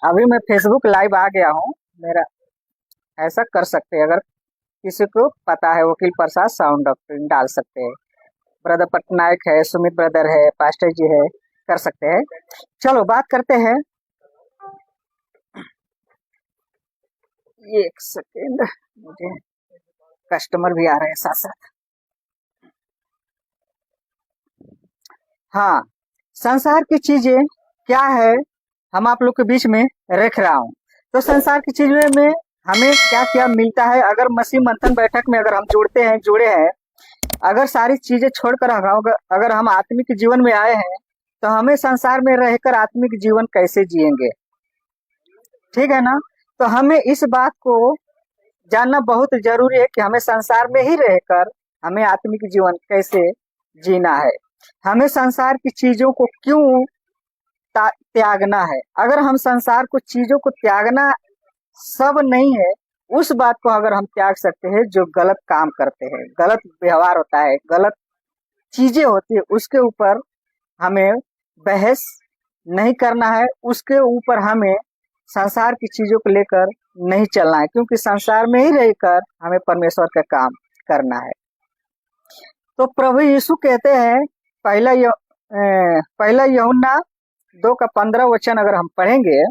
अभी मैं Facebook live आ गया हूँ मेरा। ऐसा कर सकते हैं, अगर किसी को पता है वकील प्रसाद साउंड डॉक्टर डाल सकते हैं। ब्रदर पटनायक है, सुमित ब्रदर है, पास्टर जी है, कर सकते हैं। चलो बात करते हैं। ये एक सेकेंड, मुझे कस्टमर भी आ रहे हैं साथ साथ। हाँ, संसार की चीजें क्या है, हम आप लोग के बीच में रख रहा हूँ। तो संसार की चीजों में हमें क्या क्या मिलता है, अगर मसीह मंथन बैठक में अगर हम जुड़े हैं, अगर सारी चीजें छोड़कर अगर हम आत्मिक जीवन में आए हैं, तो हमें संसार में रहकर आत्मिक जीवन कैसे जिएंगे? ठीक है ना? तो हमें इस बात को जानना बहुत जरूरी है कि हमें संसार में ही रहकर हमें आत्मिक जीवन कैसे जीना है, हमें संसार की चीजों को क्यों त्यागना है। अगर हम संसार को चीजों को त्यागना सब नहीं है, उस बात को अगर हम त्याग सकते हैं जो गलत काम करते हैं, गलत व्यवहार होता है, गलत चीजें होती है, उसके ऊपर हमें बहस नहीं करना है, उसके ऊपर हमें संसार की चीजों को लेकर नहीं चलना है, क्योंकि संसार में ही रहकर हमें परमेश्वर का काम करना है। तो प्रभु यीशु कहते हैं, पहला यूहन्ना 2:15 अगर हम पढ़ेंगे,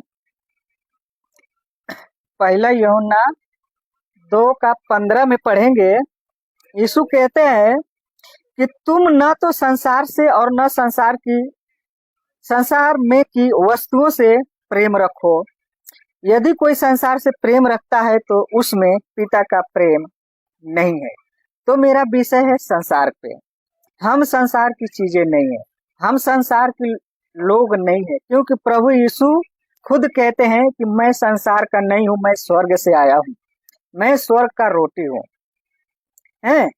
पहला यूहन्ना 2:15 में पढ़ेंगे, यीशु कहते हैं कि तुम न तो संसार से और न संसार में की वस्तुओं से प्रेम रखो। यदि कोई संसार से प्रेम रखता है तो उसमें पिता का प्रेम नहीं है। तो मेरा विषय है संसार पे। हम संसार की चीजें नहीं है, हम संसार के लोग नहीं है, क्योंकि प्रभु यीशु खुद कहते हैं कि मैं संसार का नहीं हूं, मैं स्वर्ग से आया हूं, मैं स्वर्ग का रोटी हूं। हैं?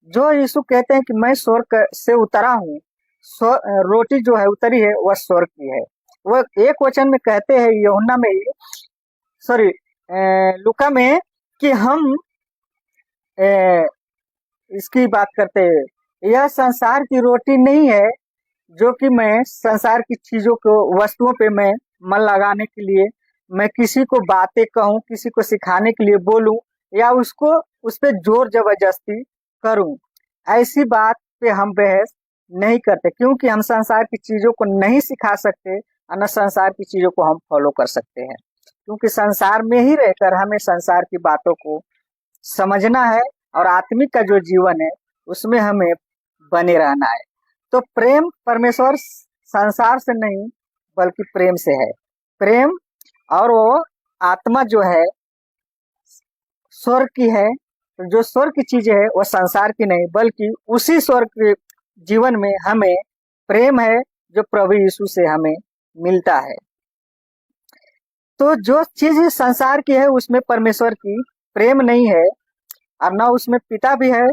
जो यीशु कहते हैं कि मैं स्वर्ग से उतरा हूं, रोटी जो है उतरी है वह स्वर्ग की है। वह एक वचन में कहते हैं यूहन्ना में, सॉरी लूका में, कि हम इसकी बात करते हैं, यह संसार की रोटी नहीं है जो कि मैं संसार की चीजों को वस्तुओं पे मैं मन लगाने के लिए मैं किसी को बातें कहूं, किसी को सिखाने के लिए बोलूं, या उसको उस पर जोर जबरदस्ती करूं। ऐसी बात पे हम बहस नहीं करते, क्योंकि हम संसार की चीजों को नहीं सिखा सकते और न संसार की चीजों को हम फॉलो कर सकते हैं, क्योंकि संसार में ही रहकर हमें संसार की बातों को समझना है और आत्मिक का जो जीवन है उसमें हमें बने रहना है। तो प्रेम परमेश्वर संसार से नहीं बल्कि प्रेम से है। प्रेम और वो आत्मा जो है स्वर्ग की है। तो जो स्वर्ग की चीजें है वो संसार की नहीं, बल्कि उसी स्वर्ग के जीवन में हमें प्रेम है जो प्रभु यीशु से हमें मिलता है। तो जो चीज संसार की है उसमें परमेश्वर की प्रेम नहीं है, और न उसमें पिता भी है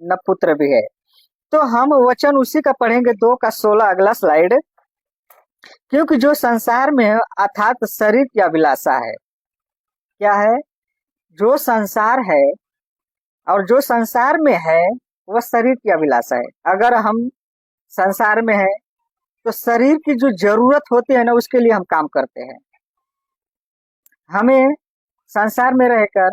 न पुत्र भी है। तो हम वचन उसी का पढ़ेंगे 2:16, अगला स्लाइड। क्योंकि जो संसार में है अर्थात शरीर की अभिलाषा है। क्या है? जो संसार है और जो संसार में है वह शरीर की अभिलाषा है। अगर हम संसार में है तो शरीर की जो जरूरत होती है ना, उसके लिए हम काम करते हैं। हमें संसार में रहकर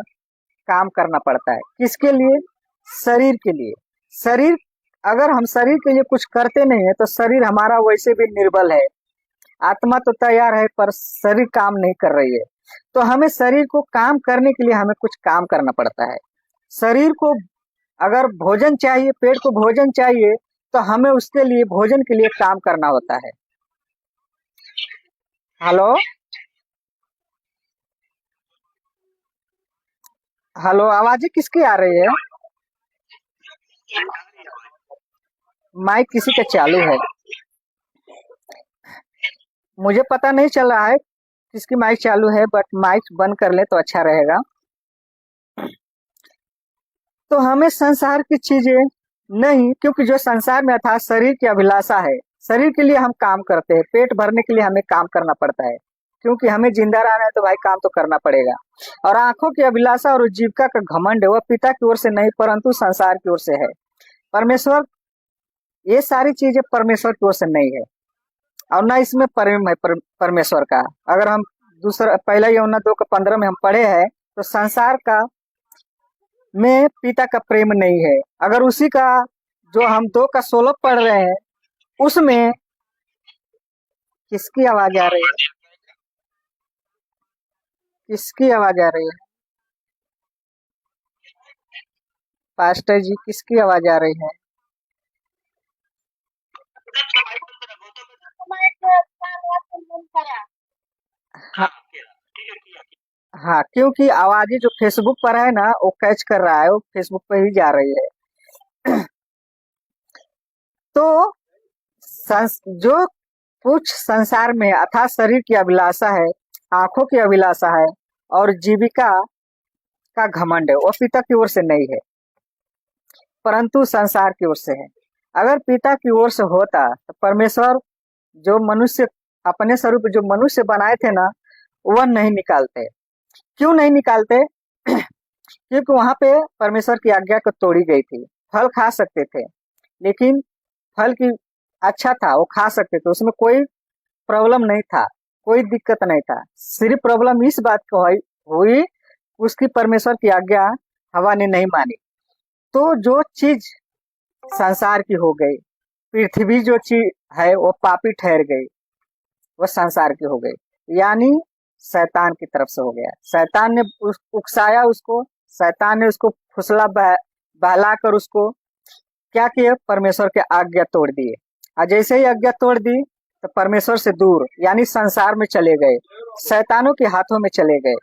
काम करना पड़ता है, किसके लिए? शरीर के लिए। शरीर, अगर हम शरीर के लिए कुछ करते नहीं है तो शरीर हमारा वैसे भी निर्बल है। आत्मा तो तैयार है पर शरीर काम नहीं कर रही है। तो हमें शरीर को काम करने के लिए हमें कुछ काम करना पड़ता है। शरीर को अगर भोजन चाहिए, पेट को भोजन चाहिए, तो हमें उसके लिए भोजन के लिए काम करना होता है। हेलो हेलो, आवाजें किसकी आ रही है? माइक किसी का चालू है, मुझे पता नहीं चल रहा है किसकी माइक चालू है, बट माइक बंद कर ले तो अच्छा रहेगा। तो हमें संसार की चीजें नहीं, क्योंकि जो संसार में अर्थात शरीर की अभिलाषा है, शरीर के लिए हम काम करते हैं, पेट भरने के लिए हमें काम करना पड़ता है, क्योंकि हमें जिंदा रहना है तो भाई काम तो करना पड़ेगा। और आंखों की अभिलाषा और जीविका का घमंड वह पिता की ओर से नहीं परंतु संसार की ओर से है। परमेश्वर, ये सारी चीजें परमेश्वर की ओर से नहीं है और ना इसमें प्रेम है परमेश्वर का। अगर हम दूसरा पहला यमुना 2:15 में हम पढ़े हैं, तो संसार का में पिता का प्रेम नहीं है। अगर उसी का जो हम 2:16 पढ़ रहे हैं उसमें किसकी आवाज आ रही है? किसकी आवाज आ रही है? पास्टर जी किसकी आवाज आ रही है? हाँ, हाँ, क्योंकि आवाजें जो फेसबुक पर है ना वो कैच कर रहा है, वो फेसबुक पर ही जा रही है। तो जो कुछ संसार में अथाह शरीर की अभिलाषा है, आंखों की अभिलाषा है और जीविका का घमंड है, वो पिता की ओर से नहीं है परंतु संसार की ओर से है। अगर पिता की ओर से होता तो परमेश्वर जो मनुष्य अपने स्वरूप जो मनुष्य बनाए थे ना वह नहीं निकालते। क्यों नहीं निकालते? क्योंकि वहां पे परमेश्वर की आज्ञा को तोड़ी गई थी। फल खा सकते थे, लेकिन फल की अच्छा था, वो खा सकते थे, उसमें कोई प्रॉब्लम नहीं था, कोई दिक्कत नहीं था। सिर्फ प्रॉब्लम इस बात को हुई उसकी परमेश्वर की आज्ञा हवा ने नहीं मानी। तो जो चीज संसार की हो गई, पृथ्वी जो चीज है वो पापी ठहर गई, वो संसार की हो गई, यानी शैतान की तरफ से हो गया। शैतान ने उकसाया उसको, शैतान ने उसको फुसला बहला कर उसको क्या किया? परमेश्वर के आज्ञा तोड़ दिए। और जैसे ही आज्ञा तोड़ दी तो परमेश्वर से दूर यानी संसार में चले गए, शैतानों के हाथों में चले गए।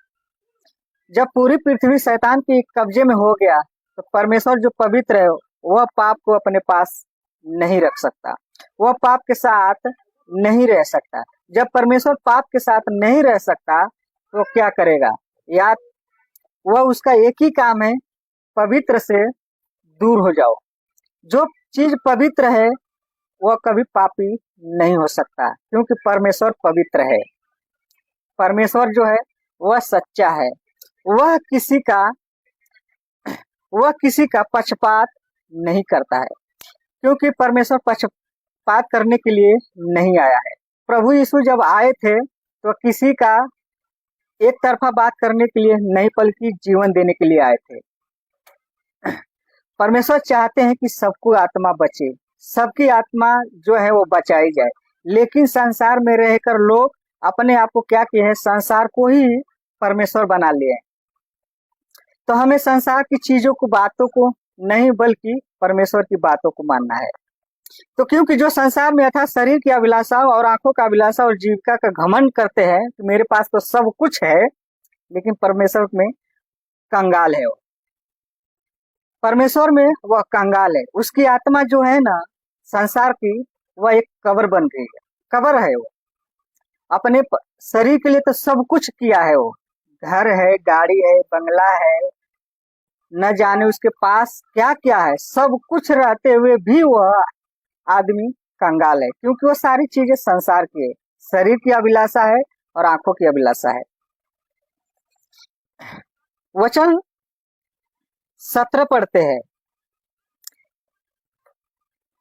जब पूरी पृथ्वी शैतान के कब्जे में हो गया तो परमेश्वर जो पवित्र है वह पाप को अपने पास नहीं रख सकता, वह पाप के साथ नहीं रह सकता। जब परमेश्वर पाप के साथ नहीं रह सकता तो क्या करेगा? या वह उसका एक ही काम है, पवित्र से दूर हो जाओ। जो चीज पवित्र है वह कभी पापी नहीं हो सकता, क्योंकि परमेश्वर पवित्र है। परमेश्वर जो है वह सच्चा है, वह किसी का पक्षपात नहीं करता है, क्योंकि परमेश्वर पक्षपात करने के लिए नहीं आया है। प्रभु यीशु जब आए थे तो किसी का एक तरफा बात करने के लिए नहीं बल्कि जीवन देने के लिए आए थे। परमेश्वर चाहते हैं कि सबको आत्मा बचे, सबकी आत्मा जो है वो बचाई जाए, लेकिन संसार में रहकर लोग अपने आप को क्या किए हैं? संसार को ही परमेश्वर बना लिए। तो हमें संसार की चीजों को, बातों को नहीं बल्कि परमेश्वर की बातों को मानना है। तो क्योंकि जो संसार में अर्थात शरीर की अभिलाषा और आंखों का अभिलाषा और जीविका का घमंड करते हैं कि मेरे पास तो सब कुछ है, लेकिन परमेश्वर में कंगाल है। वो परमेश्वर में वह कंगाल है, उसकी आत्मा जो है ना संसार की, वह एक कब्र बन गई है, कब्र है। वो अपने शरीर के लिए तो सब कुछ किया है, वो घर है, गाड़ी है, बंगला है, न जाने उसके पास क्या क्या है, सब कुछ रहते हुए भी वह आदमी कंगाल है, क्योंकि वो सारी चीजें संसार की है। शरीर की अभिलाषा है और आंखों की अभिलाषा है। वचन 17 पढ़ते हैं,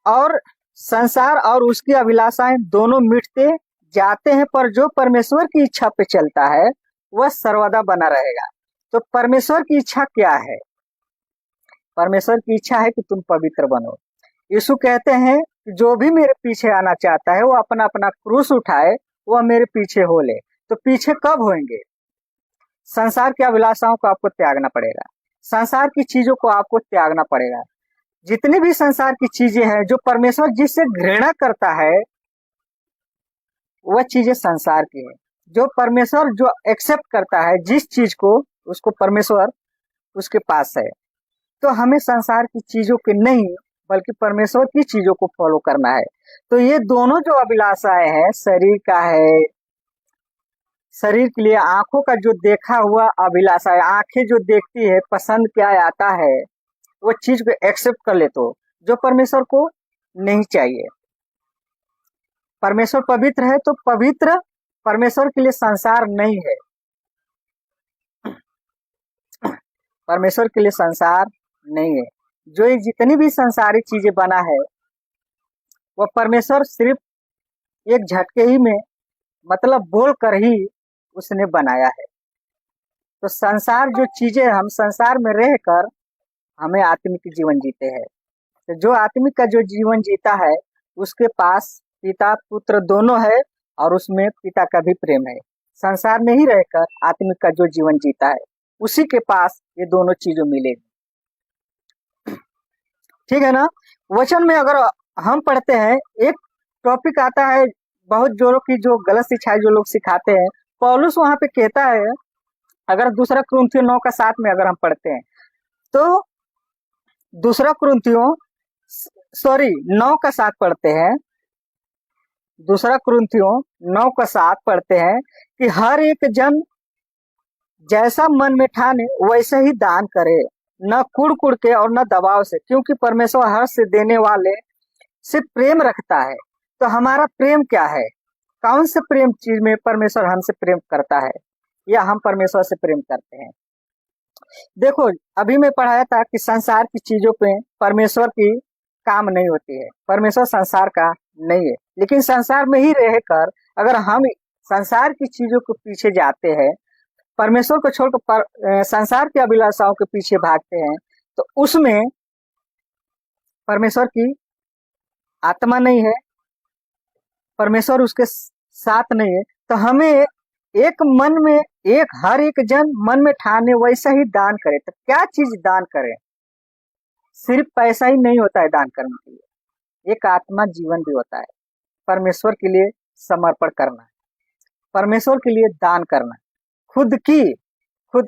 और संसार और उसकी अभिलाषाएं दोनों मिटते जाते हैं, पर जो परमेश्वर की इच्छा पे चलता है वह सर्वदा बना रहेगा। तो परमेश्वर की इच्छा क्या है? परमेश्वर की इच्छा है कि तुम पवित्र बनो। यीशु कहते हैं कि जो भी मेरे पीछे आना चाहता है वो अपना अपना क्रूस उठाए, वह मेरे पीछे हो ले। तो पीछे कब होंगे? संसार की अभिलाषाओं को आपको त्यागना पड़ेगा, संसार की चीजों को आपको त्यागना पड़ेगा। जितनी भी संसार की चीजें हैं जो परमेश्वर जिससे घृणा करता है वह चीजें संसार की है। जो परमेश्वर जो एक्सेप्ट करता है जिस चीज को, उसको परमेश्वर उसके पास है। तो हमें संसार की चीजों के नहीं बल्कि परमेश्वर की चीजों को फॉलो करना है। तो ये दोनों जो अभिलाषाएं हैं, शरीर का है, शरीर के लिए आंखों का जो देखा हुआ अभिलाषा है, आंखें जो देखती है, पसंद क्या आता है वो चीज को एक्सेप्ट कर ले, तो जो परमेश्वर को नहीं चाहिए। परमेश्वर पवित्र है, तो पवित्र परमेश्वर के लिए संसार नहीं है, परमेश्वर के लिए संसार नहीं है। जो ये जितनी भी संसारी चीजें बना है वह परमेश्वर सिर्फ एक झटके ही में, मतलब बोल कर ही उसने बनाया है। तो संसार जो चीजें हम संसार में रहकर हमें आत्मिक जीवन जीते हैं। तो जो आत्मिक का जो जीवन जीता है उसके पास पिता पुत्र दोनों है और उसमें पिता का भी प्रेम है। संसार में ही रहकर आत्मिक का जो जीवन जीता है उसी के पास ये दोनों चीजें मिलेगी। ठीक है ना। वचन में अगर हम पढ़ते हैं, एक टॉपिक आता है बहुत जोरों की जो गलत शिक्षाएं जो लोग सिखाते हैं। पौलुस वहां पे कहता है, अगर दूसरा कुरिन्थियों 9:7 में अगर हम पढ़ते हैं तो दूसरा कुरिन्थियों 9:7 पढ़ते हैं, दूसरा कुरिन्थियों 9:7 पढ़ते हैं कि हर एक जन जैसा मन में ठाने वैसे ही दान करे, न कुड़ कुड़ के और न दबाव से, क्योंकि परमेश्वर हर्ष से देने वाले से प्रेम रखता है। तो हमारा प्रेम क्या है? कौन से प्रेम चीज में परमेश्वर हमसे प्रेम करता है या हम परमेश्वर से प्रेम करते हैं? देखो, अभी मैं पढ़ाया था कि संसार की चीजों पे परमेश्वर की काम नहीं होती है, परमेश्वर संसार का नहीं है। लेकिन संसार में ही रहकर अगर हम संसार की चीजों के पीछे जाते हैं, परमेश्वर को छोड़कर संसार की अभिलाषाओं के पीछे भागते हैं, तो उसमें परमेश्वर की आत्मा नहीं है, परमेश्वर उसके साथ नहीं है। तो हमें एक मन में हर एक जन मन में ठाने वैसा ही दान करे। तो क्या चीज दान करें? सिर्फ पैसा ही नहीं होता है दान करने के लिए, एक आत्मा जीवन भी होता है। परमेश्वर के लिए समर्पण करना है, परमेश्वर के लिए दान करना है, खुद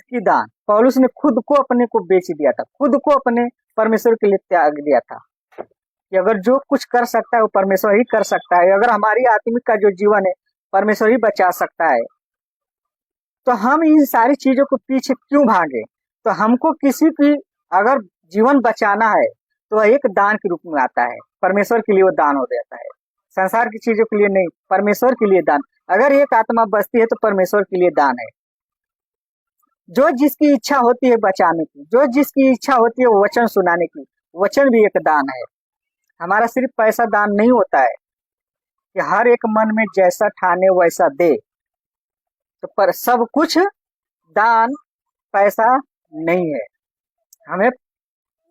की दान। पौलुस ने खुद को अपने को बेच दिया था, खुद को अपने परमेश्वर के लिए त्याग दिया था कि अगर जो कुछ कर सकता है वो परमेश्वर ही कर सकता है। अगर हमारी आत्मिक का जो जीवन है परमेश्वर ही बचा सकता है, तो हम इन सारी चीजों को पीछे क्यों भागे? तो हमको किसी की अगर जीवन बचाना है तो एक दान के रूप में आता है, परमेश्वर के लिए वो दान हो जाता है, संसार की चीजों के लिए नहीं, परमेश्वर के लिए दान। अगर एक आत्मा बचती है तो परमेश्वर के लिए दान है। जो जिसकी इच्छा होती है बचाने की, जो जिसकी इच्छा होती है वचन सुनाने की, वचन भी एक दान है। हमारा सिर्फ पैसा दान नहीं होता है कि हर एक मन में जैसा ठाने वैसा दे। तो पर सब कुछ दान पैसा नहीं है। हमें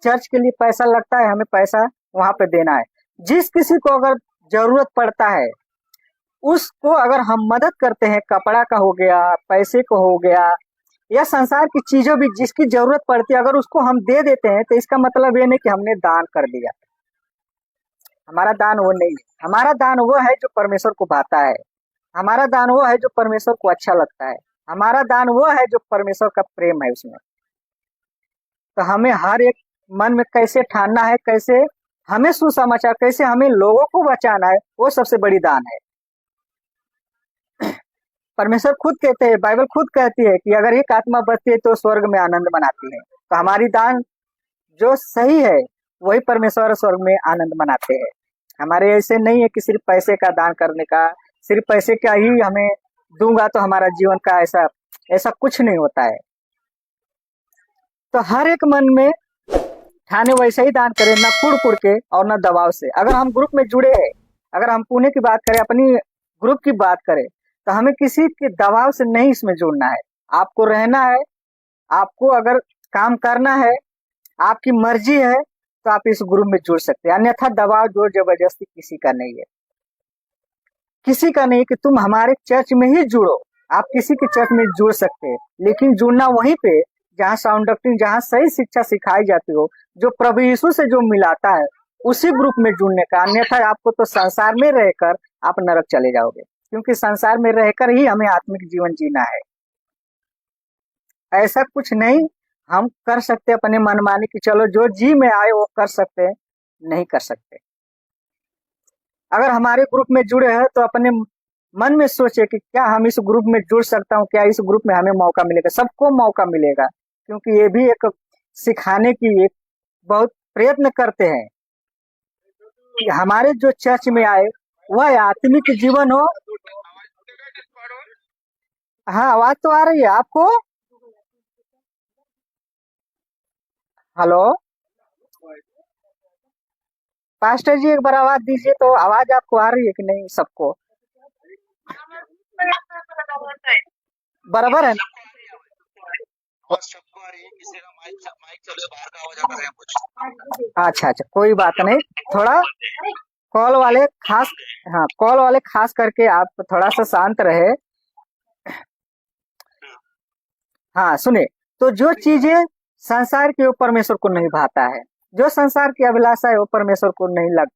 चर्च के लिए पैसा लगता है, हमें पैसा वहां पे देना है। जिस किसी को अगर जरूरत पड़ता है उसको अगर हम मदद करते हैं, कपड़ा का हो गया, पैसे को हो गया, या संसार की चीजों भी जिसकी जरूरत पड़ती है अगर उसको हम दे देते हैं, तो इसका मतलब ये नहीं कि हमने दान कर दिया। हमारा दान वो नहीं है। हमारा दान वो है जो परमेश्वर को भाता है, हमारा दान वो है जो परमेश्वर को अच्छा लगता है, हमारा दान वो है जो परमेश्वर का प्रेम है उसमें। तो हमें हर एक मन में कैसे ठानना है, कैसे हमें सुसमाचार, कैसे हमें लोगों को बचाना है, वो सबसे बड़ी दान है। परमेश्वर खुद कहते हैं, बाइबल खुद कहती है कि अगर एक आत्मा बचती है तो स्वर्ग में आनंद मनाती है। तो हमारी दान जो सही है वही परमेश्वर स्वर्ग में आनंद मनाते हैं। हमारे ऐसे नहीं है कि सिर्फ पैसे का दान करने का, सिर्फ पैसे का ही हमें दूंगा तो हमारा जीवन का ऐसा कुछ नहीं होता है। तो हर एक मन में ठाने वैसे ही दान करें, ना कुड़ कुड़ के और ना दबाव से। अगर हम ग्रुप में जुड़े हैं, अगर हम पुणे की बात करें, अपनी ग्रुप की बात करें, तो हमें किसी के दबाव से नहीं इसमें जुड़ना है। आपको रहना है, आपको अगर काम करना है, आपकी मर्जी है तो आप इस ग्रुप में जुड़ सकते हैं। अन्यथा दबाव जोर जबरदस्ती किसी का नहीं है, किसी का नहीं कि तुम हमारे चर्च में ही जुड़ो। आप किसी के चर्च में जुड़ सकते हैं, लेकिन जुड़ना वहीं पे जहाँ साउंड डॉक्ट्रिन, जहाँ सही शिक्षा सिखाई जाती हो, जो प्रभु यीशु से जो मिलाता है, उसी ग्रुप में जुड़ने का। अन्यथा आपको तो संसार में रहकर आप नरक चले जाओगे, क्योंकि संसार में रहकर ही हमें आत्मिक जीवन जीना है। ऐसा कुछ नहीं हम कर सकते अपने मनमानी की, चलो जो जी में आए वो कर सकते हैं, नहीं कर सकते। अगर हमारे ग्रुप में जुड़े हैं तो अपने मन में सोचे कि क्या हम इस ग्रुप में जुड़ सकता हूँ, क्या इस ग्रुप में हमें मौका मिलेगा। सबको मौका मिलेगा, क्योंकि ये भी एक सिखाने की एक बहुत प्रयत्न करते हैं कि हमारे जो चर्च में आए वह आत्मिक जीवन हो। हाँ, आवाज तो आ रही है आपको? हेलो पास्टर जी, एक बार आवाज दीजिए। तो आवाज आपको आ रही है कि नहीं सबको? बराबर है ना? और सबको आ रही है, किसी का माइक माइक चले बाहर का आवाज आ रहा है कुछ। अच्छा अच्छा, कोई बात नहीं। थोड़ा कॉल वाले खास, हाँ कॉल वाले खास करके आप थोड़ा सा शांत रहे। हाँ सुने, तो जो चीजें संसार के वो परमेश्वर को नहीं भाता है, जो संसार की अभिलाषा है वो परमेश्वर को नहीं लग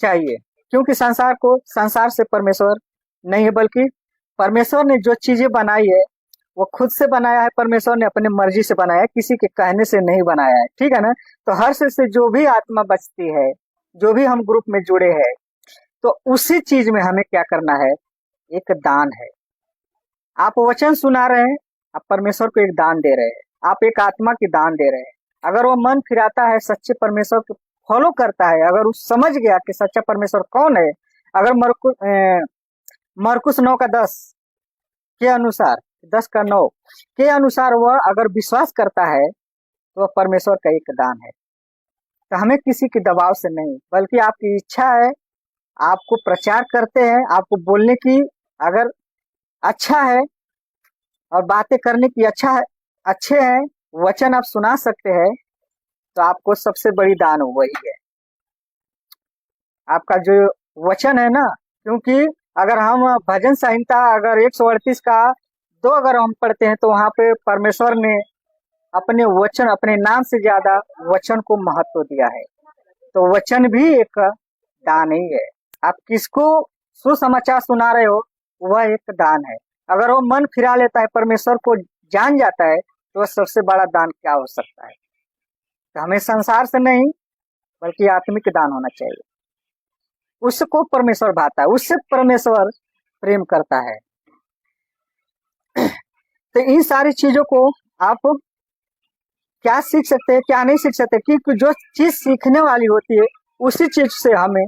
चाहिए, क्योंकि संसार को, संसार से परमेश्वर नहीं है, बल्कि परमेश्वर ने जो चीजें बनाई है वो खुद से बनाया है, परमेश्वर ने अपनी मर्जी से बनाया है, किसी के कहने से नहीं बनाया है, ठीक है ना? तो हर्ष से जो भी आत्मा बचती है, जो भी हम ग्रुप में जुड़े हैं, तो उसी चीज में हमें क्या करना है, एक दान है। आप वचन सुना रहे हैं, आप परमेश्वर को एक दान दे रहे हैं, आप एक आत्मा की दान दे रहे हैं। अगर वो मन फिराता है, सच्चे परमेश्वर को फॉलो करता है, अगर वो समझ गया कि सच्चा परमेश्वर कौन है, अगर मरकुस 9 का 10 के अनुसार, 10 का 9 के अनुसार वह अगर विश्वास करता है, तो वह परमेश्वर का एक दान है। तो हमें किसी के दबाव से नहीं, बल्कि आपकी इच्छा है, आपको प्रचार करते हैं, आपको बोलने की अगर अच्छा है और बातें करने की अच्छा है, अच्छे हैं, वचन आप सुना सकते हैं, तो आपको सबसे बड़ी दान वही है, आपका जो वचन है ना। क्योंकि अगर हम भजन संहिता अगर 138 का 2 अगर हम पढ़ते हैं, तो वहां पे परमेश्वर ने अपने वचन, अपने नाम से ज्यादा वचन को महत्व दिया है। तो वचन भी एक दान ही है। आप किसको सुसमाचार सुना रहे हो, वह एक दान है। अगर वो मन फिरा लेता है, परमेश्वर को जान जाता है, तो वह सबसे बड़ा दान क्या हो सकता है? तो हमें संसार से नहीं, बल्कि आत्मिक दान होना चाहिए। उसको परमेश्वर भाता है, उससे परमेश्वर प्रेम करता है। तो इन सारी चीजों को आप क्या सीख सकते हैं, क्या नहीं सीख सकते, क्योंकि जो चीज सीखने वाली होती है उसी चीज से हमें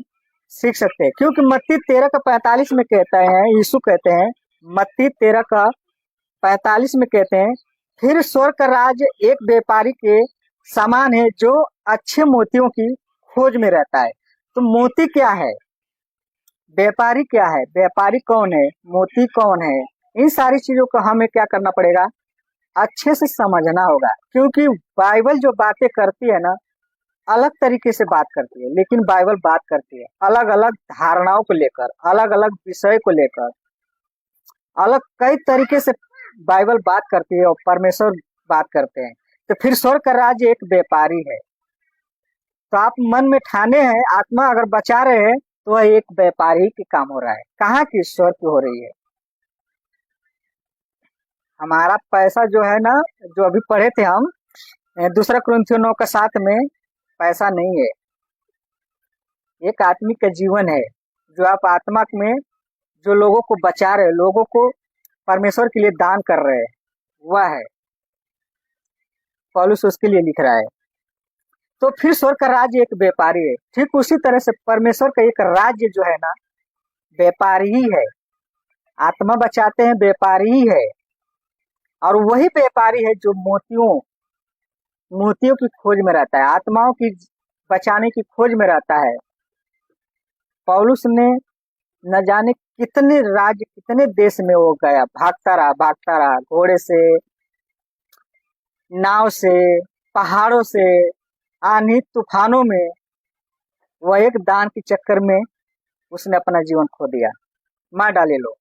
सीख सकते हैं। क्योंकि मत्ती 13 का 45 में कहते हैं, यीशु कहते हैं, मत्ती 13 का 45 में कहते हैं, फिर स्वर्ग का राज्य एक व्यापारी के समान है जो अच्छे मोतियों की खोज में रहता है। तो मोती क्या है, व्यापारी क्या है, व्यापारी कौन है, मोती कौन है, इन सारी चीजों को हमें क्या करना पड़ेगा, अच्छे से समझना होगा। क्योंकि बाइबल जो बातें करती है ना, अलग तरीके से बात करती है, लेकिन बाइबल बात करती है अलग अलग धारणाओं को लेकर, अलग अलग विषय को लेकर, अलग कई तरीके से बाइबल बात करती है और परमेश्वर बात करते हैं। तो फिर स्वर्ग का राज्य एक व्यापारी है। तो आप मन में ठाने हैं, आत्मा अगर बचा रहे हैं, तो वह एक व्यापारी के काम हो रहा है। कहाँ की, स्वर्ग की हो रही है। हमारा पैसा जो है ना, जो अभी पढ़े थे हम, 2 कुरिन्थियों 9 का 7 में, पैसा नहीं है, एक आत्मिक का जीवन है, जो आप आत्मा में जो लोगों को बचा रहे, लोगों को परमेश्वर के लिए दान कर रहे हैं, वह है। पौलुस उसके लिए लिख रहा है। तो फिर स्वर्ग का राज्य एक व्यापारी है। ठीक उसी तरह से परमेश्वर का एक राज्य जो है ना, व्यापारी ही है। आत्मा बचाते हैं, व्यापारी ही है। और वही व्यापारी है जो मोतियों की खोज में रहता है, आत्माओं की बचाने की खोज में रहता है। पौलुस ने न जाने कितने राज्य, कितने देश में वो गया, भागता रहा, घोड़े से, नाव से, पहाड़ों से, आंधी तूफानों में, वह एक दान के चक्कर में उसने अपना जीवन खो दिया, मार डाले लोग।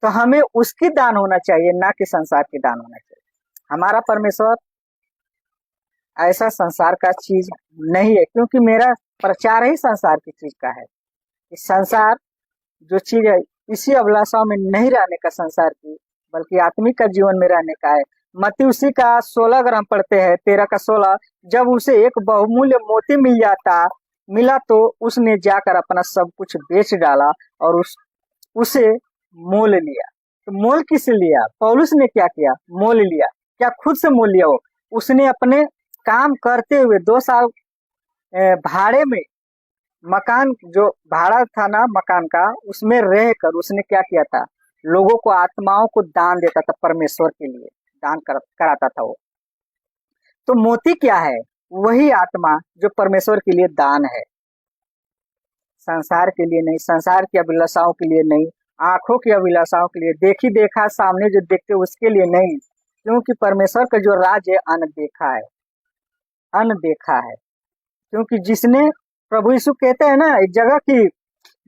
तो हमें उसकी दान होना चाहिए, ना कि संसार की दान होना चाहिए। हमारा परमेश्वर ऐसा संसार का चीज नहीं है, क्योंकि मेरा प्रचार ही संसार की चीज का है। इस संसार जो चीज है, इसी अभिलाषाओं में नहीं रहने का संसार की, बल्कि आत्मिक का जीवन में रहने का है। मत्ती उसी का 16 अगर हम पढ़ते हैं, 13 का 16, जब उसे एक बहुमूल्य मोती मिला तो उसने जाकर अपना सब कुछ बेच डाला और उसे मोल लिया। तो मोल किस लिया, पौलुस ने क्या किया, मोल लिया। क्या खुद से मोल लिया? वो उसने अपने काम करते हुए 2 साल भाड़े में, मकान जो भाड़ा था ना मकान का, उसमें रहकर उसने क्या किया था, लोगों को, आत्माओं को दान देता था, परमेश्वर के लिए दान कराता था वो। तो मोती क्या है, वही आत्मा जो परमेश्वर के लिए दान है, संसार के लिए नहीं, संसार की अभिलाषाओं के लिए नहीं, आंखों की अभिलाषाओं के लिए, देखी देखा सामने जो देखते उसके लिए नहीं, क्योंकि परमेश्वर का जो राज है अनदेखा है, अनदेखा है। क्योंकि जिसने, प्रभु यीशु कहते हैं ना एक जगह कि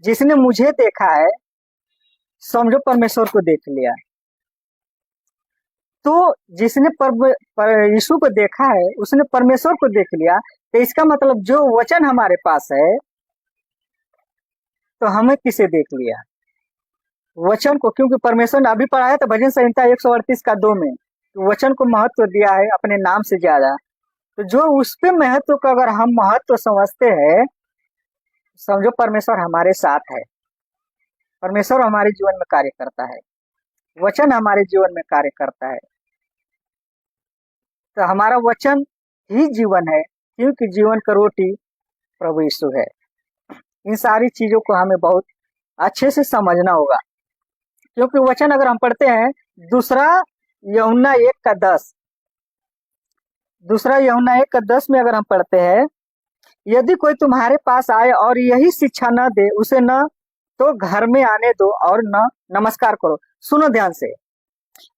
जिसने मुझे देखा है समझो परमेश्वर को देख लिया। तो जिसने यीशु को देखा है उसने परमेश्वर को देख लिया। तो इसका मतलब जो वचन हमारे पास है तो हमें किसे देख लिया? वचन को। क्योंकि परमेश्वर ने अभी पढ़ाया था भजन संहिता 138 का 2 में, तो वचन को महत्व दिया है अपने नाम से ज्यादा। तो जो उस पे महत्व का अगर हम महत्व समझते हैं, समझो परमेश्वर हमारे साथ है, परमेश्वर हमारे जीवन में कार्य करता है, वचन हमारे जीवन में कार्य करता है। तो हमारा वचन ही जीवन है, क्योंकि जीवन का रोटी प्रभु यीशु है। इन सारी चीजों को हमें बहुत अच्छे से समझना होगा। क्योंकि वचन अगर हम पढ़ते हैं दूसरा यूहन्ना 1:10, दूसरा यूहन्ना 1:10 में अगर हम पढ़ते हैं, यदि कोई तुम्हारे पास आए और यही शिक्षा न दे, उसे न तो घर में आने दो और न नमस्कार करो। सुनो ध्यान से,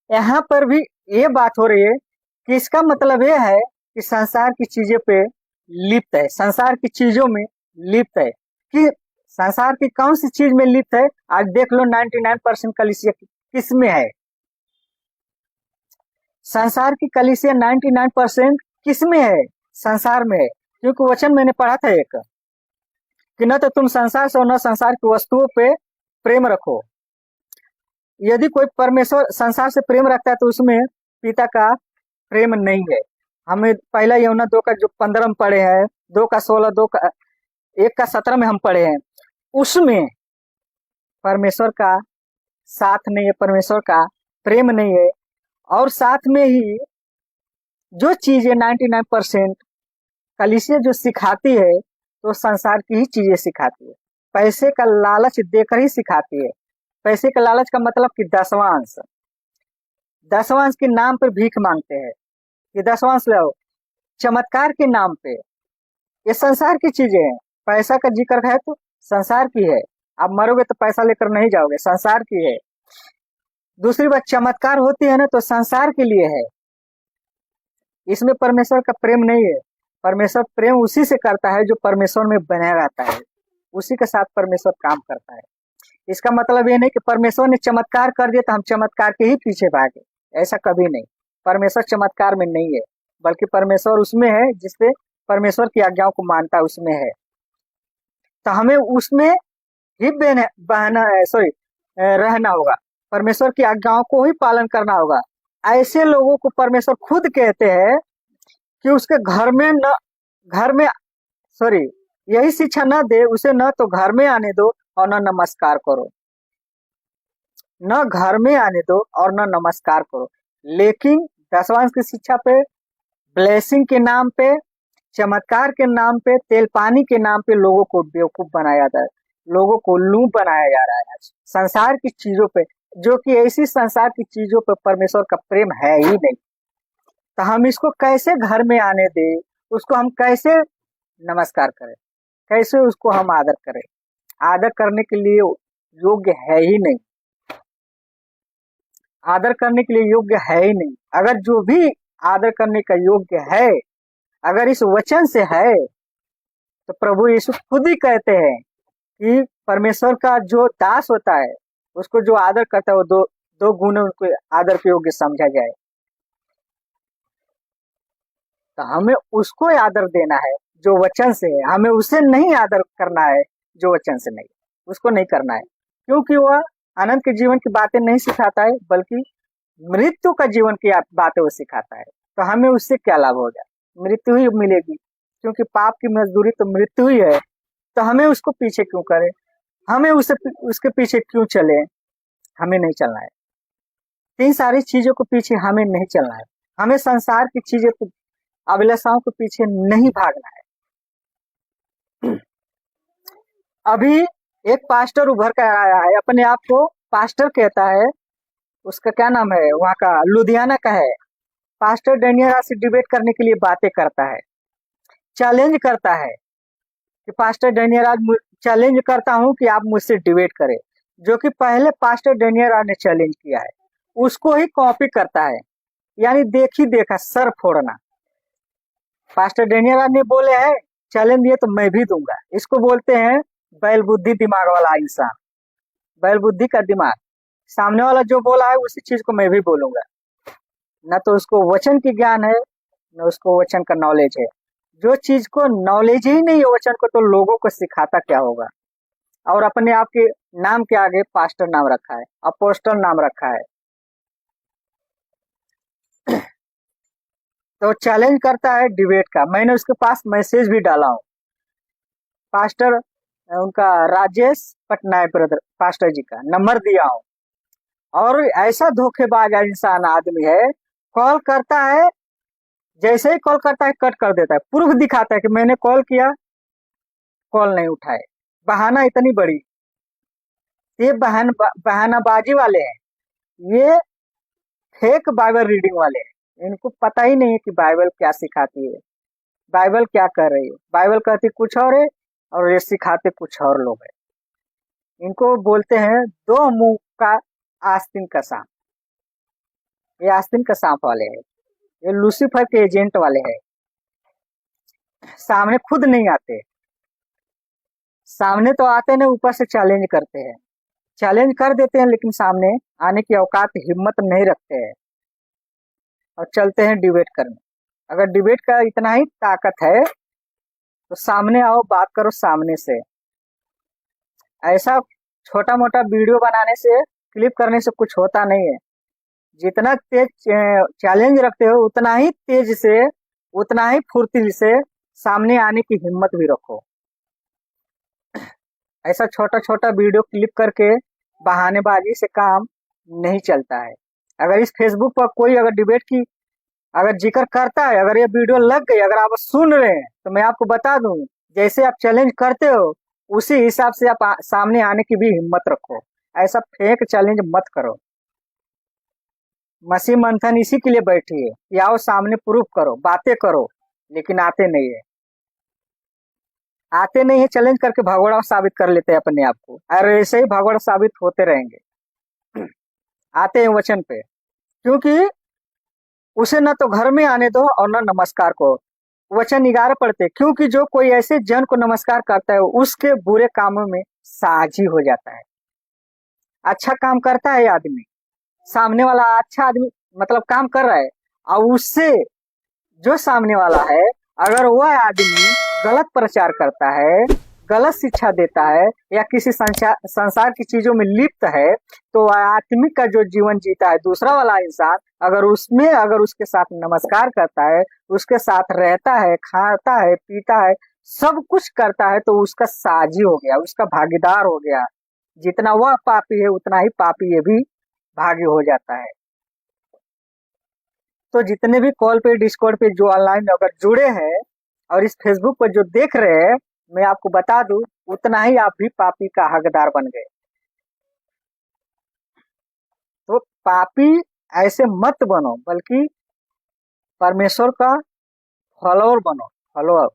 यहाँ पर भी ये बात हो रही है कि इसका मतलब ये है कि संसार की चीजें पे लिप्त है, संसार की चीजों में लिप्त है। कि संसार की कौन सी चीज में लिप्त है? आज देख लो 99% कलीसिया किस में है? संसार की कलीसिया 99% किस में है? संसार में है। क्योंकि वचन मैंने पढ़ा था एक कि न तो तुम संसार से और न संसार की वस्तुओं पे प्रेम रखो। यदि कोई परमेश्वर संसार से प्रेम रखता है तो उसमें पिता का प्रेम नहीं है। हमें पहला यूहन्ना 2 का जो 15 में पढ़े हैं, 2 का 16, 1 का 17 में हम पढ़े हैं, उसमें परमेश्वर का साथ नहीं है, परमेश्वर का प्रेम नहीं है। और साथ में ही जो चीजें 99% कलीसिया जो सिखाती है तो संसार की ही चीजें सिखाती है, पैसे का लालच देकर ही सिखाती है। पैसे का लालच का मतलब कि दसवांश, दसवांश के नाम पर भीख मांगते हैं कि दसवांश लो, चमत्कार के नाम पे। ये संसार की चीजें हैं। पैसा का जिक्र है तो संसार की है, आप मरोगे तो पैसा लेकर नहीं जाओगे, संसार की है। दूसरी बात, चमत्कार होती है ना तो संसार के लिए है, इसमें परमेश्वर का प्रेम नहीं है। परमेश्वर प्रेम उसी से करता है जो परमेश्वर में बना रहता है, उसी के साथ परमेश्वर काम करता है। इसका मतलब ये नहीं कि परमेश्वर ने चमत्कार कर दिया तो हम चमत्कार के ही पीछे भागे, ऐसा कभी नहीं। परमेश्वर चमत्कार में नहीं है, बल्कि परमेश्वर उसमें है जिसपे परमेश्वर की आज्ञाओं को मानता है, उसमें है। तो हमें उसमें ही रहना होगा, परमेश्वर की आज्ञाओं को ही पालन करना होगा। ऐसे लोगों को परमेश्वर खुद कहते हैं कि उसके घर में यही शिक्षा न दे, उसे न तो घर में आने दो और न नमस्कार करो, न घर में आने दो और न नमस्कार करो। लेकिन दसवांश की शिक्षा पे, ब्लेसिंग के नाम पे, चमत्कार के नाम पे, तेल पानी के नाम पे लोगों को बेवकूफ बनाया जाता है, लोगों को लूं बनाया जा रहा है संसार की चीजों पे, जो कि ऐसी संसार की चीजों पे परमेश्वर का प्रेम है ही नहीं। तो हम इसको कैसे घर में आने दें, उसको हम कैसे नमस्कार करें, कैसे उसको हम आदर करें? आदर करने के लिए योग्य है ही नहीं, आदर करने के लिए योग्य है ही नहीं। अगर जो भी आदर करने का योग्य है, अगर इस वचन से है, तो प्रभु यीशु खुद ही कहते हैं कि परमेश्वर का जो दास होता है उसको जो आदर करता है वो दो गुण उनको आदर के योग्य समझा जाए। तो हमें उसको आदर देना है जो वचन से है, हमें उसे नहीं आदर करना है जो वचन से नहीं, उसको नहीं करना है। क्योंकि वह अनंत के जीवन की बातें नहीं सिखाता है, बल्कि मृत्यु का जीवन की बातें वो सिखाता है। तो हमें उससे क्या लाभ होगा? मृत्यु ही मिलेगी, क्योंकि पाप की मजदूरी तो मृत्यु ही है। तो हमें उसको पीछे क्यों करें, हमें उसके पीछे क्यों चले? हमें नहीं चलना है, इन सारी चीजों के पीछे हमें नहीं चलना है। हमें संसार की चीजें, अभिलाषाओं के पीछे नहीं भागना है। अभी एक पास्टर उभर कर आया है, अपने आप को पास्टर कहता है, उसका क्या नाम है, वहाँ का लुधियाना का है। पास्टर डेनियल राज से डिबेट करने के लिए बातें करता है, चैलेंज करता है कि पास्टर डेनियल राज चैलेंज करता हूं कि आप मुझसे डिबेट करें। जो कि पहले पास्टर डेनियल ने चैलेंज किया है, उसको ही कॉपी करता है। यानी देखी देखा सर फोड़ना। पास्टर डेनियल ने बोले हैं, चैलेंज दिए तो मैं भी दूंगा। इसको बोलते हैं बैल बुद्धि दिमाग वाला इंसान, बैल बुद्धि का दिमाग। सामने वाला जो बोला है उसी चीज को मैं भी बोलूंगा। न तो उसको वचन की ज्ञान है, न उसको वचन का नॉलेज है। जो चीज को नॉलेज ही नहीं है वचन को, तो लोगों को सिखाता क्या होगा। और अपने आप के नाम के आगे पास्टर नाम रखा है, अपोस्टल नाम रखा है। तो चैलेंज करता है डिबेट का। मैंने उसके पास मैसेज भी डाला हूँ। पास्टर उनका राजेश पटनायक ब्रदर पास्टर जी का नंबर दिया हूँ। और ऐसा धोखेबाज इंसान आदमी है, कॉल करता है, जैसे ही कॉल करता है कट कर देता है, प्रूफ दिखाता है कि मैंने कॉल किया, कॉल नहीं उठाए। बहाना इतनी बड़ी, ये बहानाबाजी वाले हैं, ये फेक बाइबल रीडिंग वाले हैं। इनको पता ही नहीं है कि बाइबल क्या सिखाती है, बाइबल क्या कर रही है। बाइबल कहती कुछ और है और ये सिखाते कुछ और लोग हैं। इनको बोलते हैं दो मुंह का आस्तीन का सांप। ये आस्तीन का सांप वाले हैं, ये लूसीफर के एजेंट वाले हैं। सामने खुद नहीं आते, सामने तो आते नहीं, ऊपर से चैलेंज करते हैं। चैलेंज कर देते हैं लेकिन सामने आने की औकात हिम्मत नहीं रखते हैं और चलते हैं डिबेट करने। अगर डिबेट का इतना ही ताकत है तो सामने आओ, बात करो सामने से। ऐसा छोटा मोटा वीडियो बनाने से, क्लिप करने से कुछ होता नहीं है। जितना तेज चैलेंज रखते हो उतना ही तेज से, उतना ही फुर्ती से सामने आने की हिम्मत भी रखो। ऐसा छोटा छोटा वीडियो क्लिप करके बहानेबाजी से काम नहीं चलता है। अगर इस फेसबुक पर कोई अगर डिबेट की अगर जिक्र करता है, अगर ये वीडियो लग गई, अगर आप सुन रहे हैं, तो मैं आपको बता दूं, जैसे आप चैलेंज करते हो उसी हिसाब से आप सामने आने की भी हिम्मत रखो। ऐसा फेक चैलेंज मत करो। मसीह मंथन इसी के लिए बैठी है कि आओ सामने प्रूफ करो, बातें करो, लेकिन आते नहीं है। आते नहीं है, चैलेंज करके भगोड़ा साबित कर लेते हैं अपने आप को, और ऐसे ही भगोड़ा साबित होते रहेंगे। आते हैं वचन पे, क्योंकि उसे न तो घर में आने दो और न नमस्कार को। वचन 11 पढ़ते, क्योंकि जो कोई ऐसे जन को नमस्कार करता है उसके बुरे कामों में साझी हो जाता है। अच्छा काम करता है आदमी, सामने वाला अच्छा आदमी मतलब काम कर रहा है, और उससे जो सामने वाला है, अगर वह आदमी गलत प्रचार करता है, गलत शिक्षा देता है, या किसी संसार की चीजों में लिप्त है, तो वह आत्मिक का जो जीवन जीता है दूसरा वाला इंसान, अगर उसके साथ नमस्कार करता है, उसके साथ रहता है, खाता है, पीता है, सब कुछ करता है, तो उसका साझी हो गया, उसका भागीदार हो गया। जितना वह पापी है उतना ही पापी ये भी भागी हो जाता है। तो जितने भी कॉल पे, डिस्कॉर्ड पे जो ऑनलाइन अगर जुड़े हैं और इस फेसबुक पर जो देख रहे हैं, मैं आपको बता दूं, उतना ही आप भी पापी का हकदार बन गए। तो पापी ऐसे मत बनो, बल्कि परमेश्वर का फॉलोअर बनो। फॉलोअर,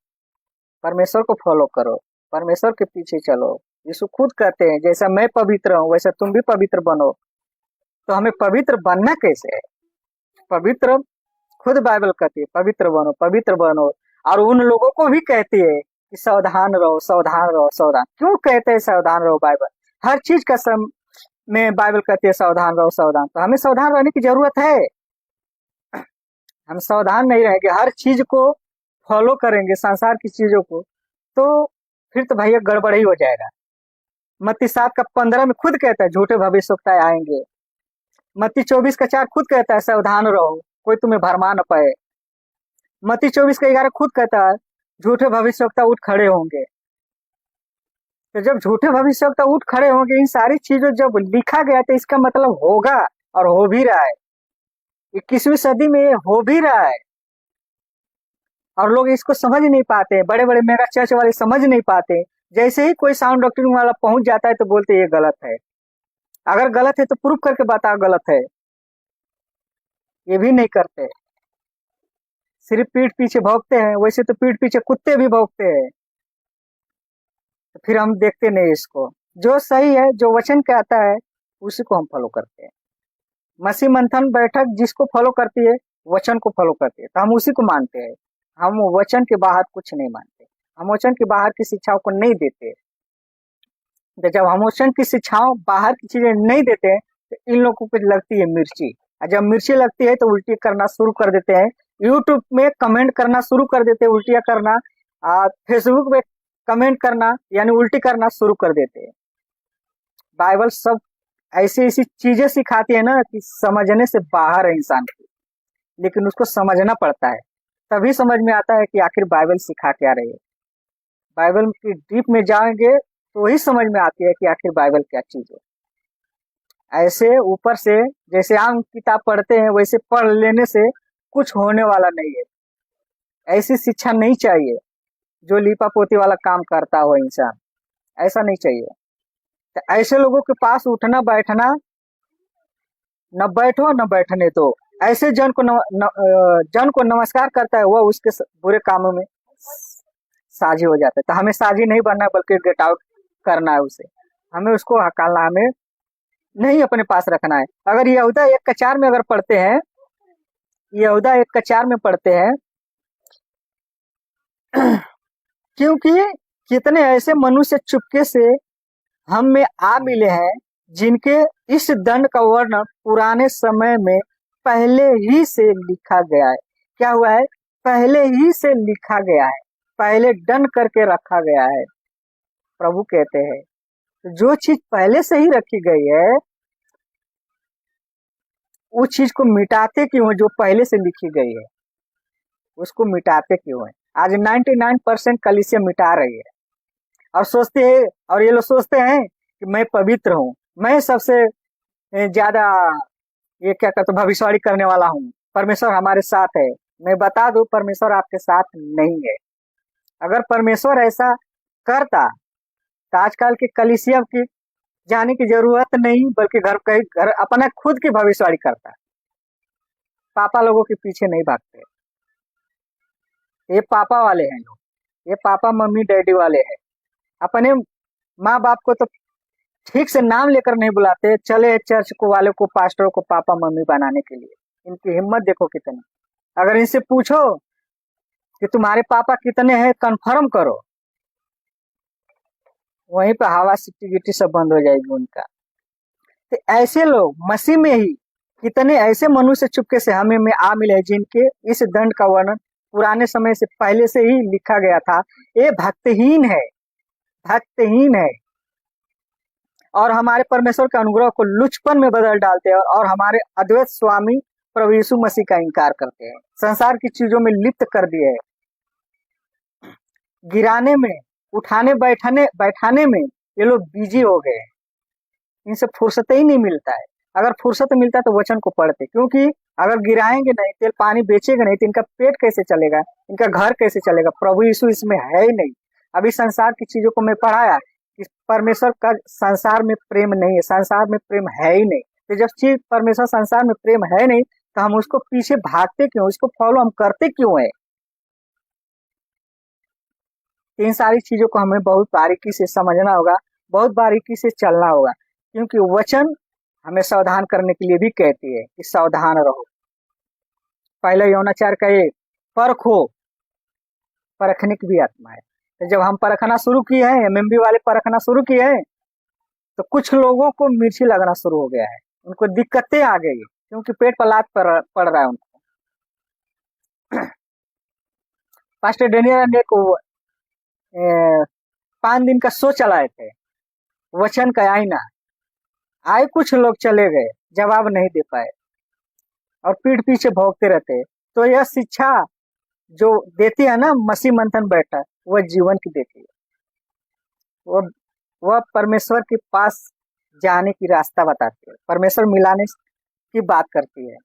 परमेश्वर को फॉलो करो, परमेश्वर के पीछे चलो। यीशु खुद कहते हैं, जैसा मैं पवित्र हूँ वैसा तुम भी पवित्र बनो। तो हमें पवित्र बनना कैसे है? पवित्र खुद बाइबल कहती है पवित्र बनो, पवित्र बनो। और उन लोगों को भी कहती है कि सावधान रहो, सावधान रहो, सावधान। क्यों कहते हैं सावधान रहो? बाइबल हर चीज का में बाइबल कहती है सावधान रहो, सावधान। तो हमें सावधान रहने की जरूरत है। हम सावधान नहीं रहेंगे, हर चीज को फॉलो करेंगे, संसार की चीजों को, तो फिर तो भैया गड़बड़ ही हो जाएगा। मत्ती 7:15 में खुद कहता है झूठे भविष्यवक्ता आएंगे। मत्ती 24:4 खुद कहता है सावधान रहो, कोई तुम्हें भरमा न पाए। मत्ती 24:11 खुद कहता है झूठे भविष्यवक्ता उठ खड़े होंगे। तो जब झूठे भविष्यवक्ता उठ खड़े होंगे, इन सारी चीजों जब लिखा गया तो इसका मतलब होगा, और हो भी रहा है। 21वीं सदी में ये हो भी रहा है, और लोग इसको समझ नहीं पाते। बड़े बड़े मेगा चर्च वाले समझ नहीं पाते। जैसे ही कोई साउंड डॉक्ट्रिन वाला पहुंच जाता है तो बोलते ये गलत है। अगर गलत है तो प्रूफ करके बताओ गलत है। ये भी नहीं करते, सिर्फ पीठ पीछे भौंकते हैं। वैसे तो पीठ पीछे कुत्ते भी भौंकते हैं, तो फिर हम देखते नहीं इसको। जो सही है, जो वचन कहता है, उसी को हम फॉलो करते हैं। मसीह मंथन बैठक जिसको फॉलो करती है, वचन को फॉलो करती है, तो हम उसी को मानते हैं। हम वचन के बाहर कुछ नहीं मानते, हम वचन के बाहर की शिक्षाओं को नहीं देते। तो जब हम वचन की शिक्षाओं बाहर की चीजें नहीं देते हैं, तो इन लोगों को लगती है मिर्ची, और जब मिर्ची लगती है तो उल्टी करना शुरू कर देते हैं। यूट्यूब में कमेंट करना शुरू कर देते हैं, उल्टियां करना। फेसबुक में कमेंट करना यानी उल्टी करना शुरू कर देते हैं। बाइबल सब ऐसी ऐसी चीजें सिखाती है ना कि समझने से बाहर है इंसान की, लेकिन उसको समझना पड़ता है, तभी समझ में आता है कि आखिर बाइबल सिखा क्या रही है। बाइबल की डीप में जाएंगे तो ही समझ में आती है कि आखिर बाइबल क्या चीज है। ऐसे ऊपर से जैसे आम किताब पढ़ते हैं वैसे पढ़ लेने से कुछ होने वाला नहीं है। ऐसी शिक्षा नहीं चाहिए जो लीपा पोती वाला काम करता हो इंसान, ऐसा नहीं चाहिए। तो ऐसे लोगों के पास उठना बैठना, न बैठो न बैठने दो। ऐसे जन को नमस्कार करता है, वह उसके बुरे कामों में साझी हो जाता है। तो हमें साझी नहीं बनना है, बल्कि गेट आउट करना है उसे। हमें उसको हकालना, हमें नहीं अपने पास रखना है। अगर यहूदा 1:4 में अगर पढ़ते हैं, यहूदा 1:4 में पढ़ते हैं, क्योंकि कितने ऐसे मनुष्य चुपके से हम में आ मिले हैं, जिनके इस दंड का वर्णन पुराने समय में पहले ही से लिखा गया है। क्या हुआ है? पहले ही से लिखा गया है, पहले दंड करके रखा गया है। प्रभु कहते हैं तो जो चीज पहले से ही रखी गई है, उस चीज को मिटाते क्यों है? जो पहले से लिखी गई है उसको मिटाते क्यों है? आज 99% कलीसिया मिटा रही है और सोचते हैं, और ये लोग सोचते हैं कि मैं पवित्र हूँ, मैं सबसे ज्यादा ये क्या कहते भविष्यवाणी करने वाला हूँ, परमेश्वर हमारे साथ है। मैं बता दूं, परमेश्वर आपके साथ नहीं है। अगर परमेश्वर ऐसा करता तो आजकल के कलीसिया की जाने की जरूरत नहीं, बल्कि घर अपना खुद की भविष्यवाणी करता। पापा लोगों के पीछे नहीं भागते। ये पापा वाले हैं लोग, ये पापा मम्मी डैडी वाले हैं। अपने माँ बाप को तो ठीक से नाम लेकर नहीं बुलाते, चले चर्च को वाले को, पास्टरों को पापा मम्मी बनाने के लिए। इनकी हिम्मत देखो कितनी। अगर इनसे पूछो कि तुम्हारे पापा कितने हैं, कंफर्म करो, वहीं पे हवा सिट्टी गिट्टी सब बंद हो जाएगी उनका। तो ऐसे लोग मसीह में ही कितने ऐसे मनुष्य चुपके से हमें में आ मिले, जिनके इस दंड का वर्णन पुराने समय से पहले से ही लिखा गया था। ये भक्तहीन है, भक्तहीन है, और हमारे परमेश्वर के अनुग्रह को लुचपन में बदल डालते हैं, और हमारे अद्वैत स्वामी प्रभु यीशु मसीह का इनकार करते हैं, संसार की चीजों में लिप्त कर दिए हैं। गिराने में, उठाने बैठाने में ये लोग बिजी हो गए हैं। इनसे फुर्सत ही नहीं मिलता है। अगर फुर्सत मिलता तो वचन को पढ़ते, क्योंकि अगर गिराएंगे नहीं, तेल पानी बेचेगा नहीं, तो इनका पेट कैसे चलेगा, इनका घर कैसे चलेगा? प्रभु यीशु इसमें है ही नहीं। अभी संसार की चीजों को मैं पढ़ाया कि परमेश्वर का संसार में प्रेम नहीं है, संसार में प्रेम है ही नहीं। तो जब चीज परमेश्वर संसार में प्रेम है नहीं, तो हम उसको पीछे भागते क्यों, उसको फॉलो हम करते क्यों है? इन सारी चीजों को हमें बहुत बारीकी से समझना होगा, बहुत बारीकी से चलना होगा, क्योंकि वचन हमें सावधान करने के लिए भी कहती है कि सावधान रहो। पहले यौनाचार का ये परखो, परखने की भी आत्मा है। तो जब हम परखना शुरू किए हैं, एमएमबी वाले परखना शुरू किए हैं, तो कुछ लोगों को मिर्ची लगना शुरू हो गया है, उनको दिक्कतें आ गई, क्योंकि पेट पर लात पड़ रहा है उनको। पास्टर डेनियल ने को 5 दिन का शो चलाए थे, वचन का आईना। आए कुछ लोग, चले गए, जवाब नहीं दे पाए और पीठ पीछे भौंकते रहते। तो यह शिक्षा जो देती है ना मसीह मंथन बैठक, वह जीवन की देती है। वह परमेश्वर के पास जाने की रास्ता बताती है, परमेश्वर मिलाने की बात करती है,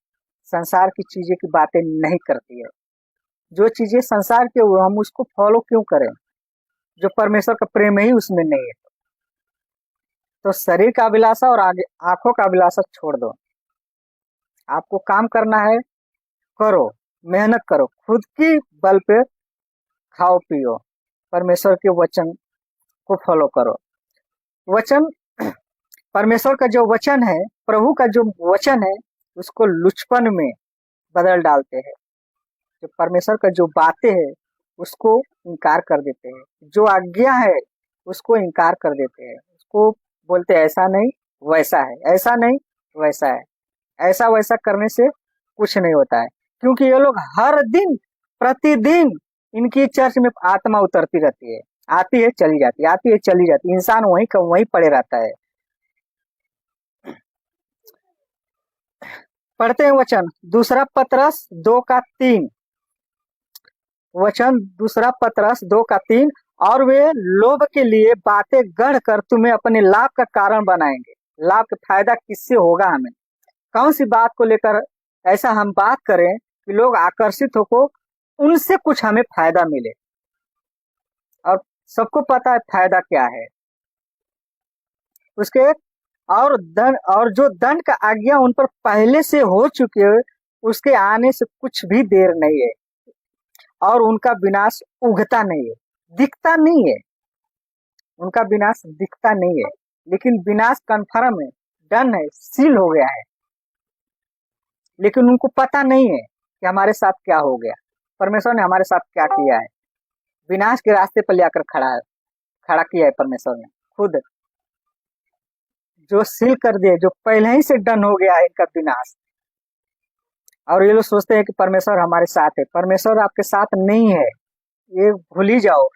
संसार की चीजें की बातें नहीं करती है। जो चीजें संसार के हम उसको फॉलो क्यों करें, जो परमेश्वर का प्रेम ही उसमें नहीं है। तो शरीर का अभिलाषा और आगे आंखों का अभिलाषा छोड़ दो। आपको काम करना है, करो, मेहनत करो, खुद की बल पे खाओ पियो, परमेश्वर के वचन को फॉलो करो। वचन, परमेश्वर का जो वचन है, प्रभु का जो वचन है, उसको लुचपन में बदल डालते हैं। जो परमेश्वर का जो बातें है उसको इनकार कर देते हैं, जो आज्ञा है उसको इनकार कर देते हैं, उसको बोलते हैं ऐसा नहीं वैसा है, ऐसा नहीं वैसा है, ऐसा वैसा करने से कुछ नहीं होता है। क्योंकि ये लोग हर दिन प्रतिदिन इनकी चर्च में आत्मा उतरती रहती है, आती है चली जाती है, आती है चली जाती है, इंसान वहीं का वहीं पड़े रहता है। पढ़ते हैं वचन, दूसरा पतरस 2:3, वचन दूसरा पतरस 2:3, और वे लोभ के लिए बातें गढ़ कर तुम्हें अपने लाभ का कारण बनाएंगे। लाभ का फायदा किससे होगा? हमें कौन सी बात को लेकर ऐसा हम बात करें कि लोग आकर्षित होकर उनसे कुछ हमें फायदा मिले? और सबको पता है फायदा क्या है उसके। और जो दंड का आज्ञा उन पर पहले से हो चुके है, उसके आने से कुछ भी देर नहीं है, और उनका विनाश उगता नहीं है, दिखता नहीं है, उनका विनाश दिखता नहीं है, लेकिन विनाश कन्फर्म है, डन है, सील हो गया है, लेकिन उनको पता नहीं है कि हमारे साथ क्या हो गया, परमेश्वर ने हमारे साथ क्या किया है। विनाश के रास्ते पर लेकर खड़ा किया है परमेश्वर ने खुद, जो सील कर दिए, जो पहले ही से डन हो गया है इनका विनाश। और ये लोग सोचते हैं कि परमेश्वर हमारे साथ है, परमेश्वर आपके साथ नहीं है, ये भूल ही जाओ।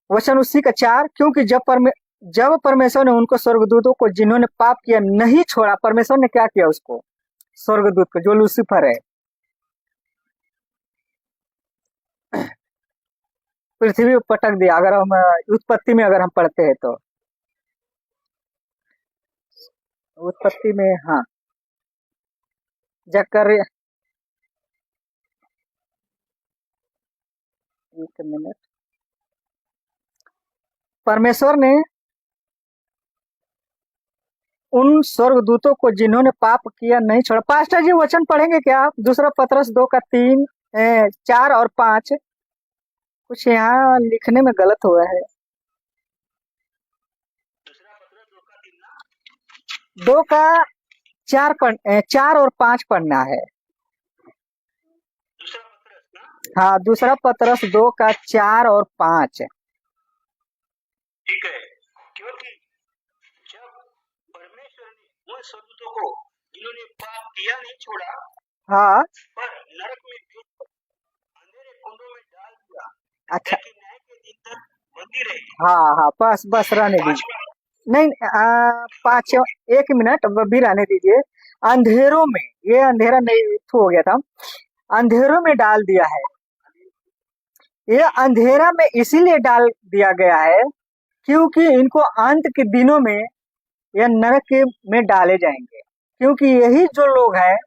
वचन उसी का 4, क्योंकि जब परमेश्वर ने उनको स्वर्गदूतों को जिन्होंने पाप किया नहीं छोड़ा, परमेश्वर ने क्या किया उसको, स्वर्गदूत को, जो लूसीफर है, पृथ्वी पर पटक दिया। अगर हम उत्पत्ति में अगर हम पढ़ते हैं तो उत्पत्ति में, हाँ, जकर्या, एक मिनट, परमेश्वर ने उन स्वर्गदूतों को जिन्होंने पाप किया नहीं छोड़ा। पास्टर जी वचन पढ़ेंगे क्या? दूसरा पतरस 2:3, 4 और 5, कुछ यहाँ लिखने में गलत हुआ है। दूसरा पतरस 2 का 3 4 और 5 पढ़ना है। दूसरा पतरस ना, हाँ, दूसरा पतरस 2:4 और 5। ठीक है। क्योंकि जब परमेश्वर ने उन स्वर्गदूतों को जिन्होंने पाप किया नहीं छोड़ा, हाँ, पर नरक में भेज अंधेरे कुंडों में डाल दिया, अच्छा, ताकि न्याय के दिन तक बंदी रहे। हाँ हाँ, बस रहने दीजिए। पांचवा, नहीं, 5, 1 मिनट भी रहने दीजिए। अंधेरों में, ये अंधेरा नहीं हो गया था, अंधेरों में डाल दिया है। ये अंधेरा में इसीलिए डाल दिया गया है क्योंकि इनको अंत के दिनों में यह नरक में डाले जाएंगे। क्योंकि यही जो लोग हैं,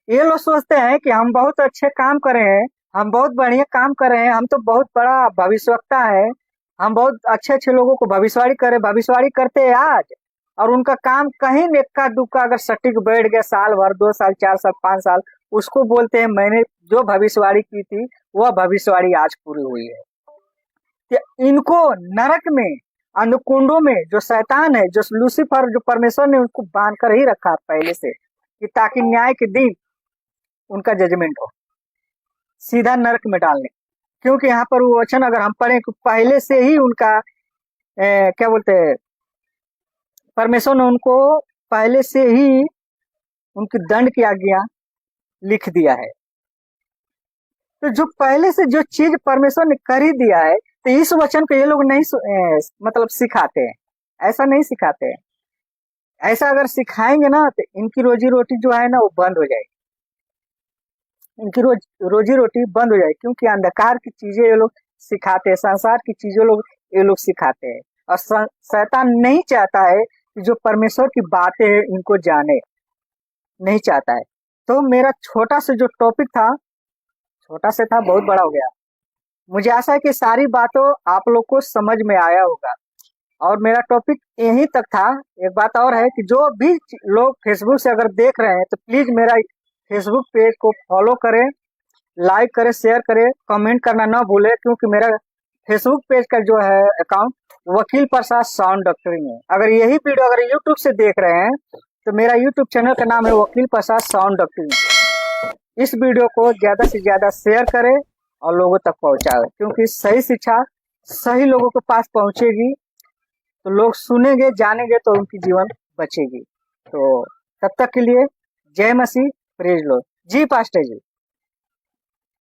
ये लोग सोचते हैं कि हम बहुत अच्छे काम कर रहे हैं, हम बहुत बढ़िया काम कर रहे हैं, हम तो बहुत बड़ा भविष्यवक्ता है, हम बहुत अच्छे अच्छे लोगों को भविष्यवाणी करते हैं आज, और उनका काम कहीं न इक्का दुक्का अगर सटीक बैठ गया, साल भर, 2 साल, 4 साल, 5 साल, उसको बोलते हैं मैंने जो भविष्यवाणी की थी वह भविष्यवाणी आज पूरी हुई है। कि इनको नरक में, अंधकुंडों में, जो शैतान है, जो लूसीफर, जो परमेश्वर ने उनको बांध कर ही रखा पहले से, कि ताकि न्याय के दिन उनका जजमेंट हो, सीधा नरक में डालने। क्योंकि यहाँ पर वो वचन अगर हम पढ़ें कि पहले से ही उनका क्या बोलते हैं, परमेश्वर ने उनको पहले से ही उनकी दंड की आज्ञा लिख दिया है। तो जो पहले से जो चीज परमेश्वर ने कर ही दिया है, तो इस वचन को ये लोग नहीं मतलब सिखाते हैं, ऐसा नहीं सिखाते हैं। ऐसा अगर सिखाएंगे ना तो इनकी रोजी रोटी जो है ना वो बंद हो जाएगी, इनकी रोजी रोटी बंद हो जाएगी। क्योंकि अंधकार की चीजें ये लोग सिखाते हैं, संसार की चीजें ये लोग सिखाते हैं, और शैतान नहीं चाहता है कि जो परमेश्वर की बातें हैं इनको जाने, नहीं चाहता है। तो मेरा छोटा सा जो टॉपिक था, छोटा सा था, बहुत बड़ा हो गया। मुझे आशा है कि सारी बातों आप लोग को समझ में आया होगा, और मेरा टॉपिक यहीं तक था। एक बात और है कि जो भी लोग फेसबुक से अगर देख रहे हैं तो प्लीज मेरा फेसबुक पेज को फॉलो करें, लाइक करें, शेयर करें, कमेंट करना ना भूलें, क्योंकि मेरा फेसबुक पेज का जो है अकाउंट वकील प्रसाद साउंड डॉक्टरिंग है। अगर यही वीडियो अगर यूट्यूब से देख रहे हैं तो मेरा यूट्यूब चैनल का नाम है वकील प्रसाद साउंड डॉक्टरिंग। इस वीडियो को ज़्यादा से ज़्यादा शेयर करें और लोगों तक पहुंचाएं, क्योंकि सही शिक्षा सही लोगों के पास पहुंचेगी तो लोग सुनेंगे, जानेंगे तो उनकी जीवन बचेगी। तो तब तक के लिए जय मसीह, प्रेज लॉर्ड। जी पास्टर जी।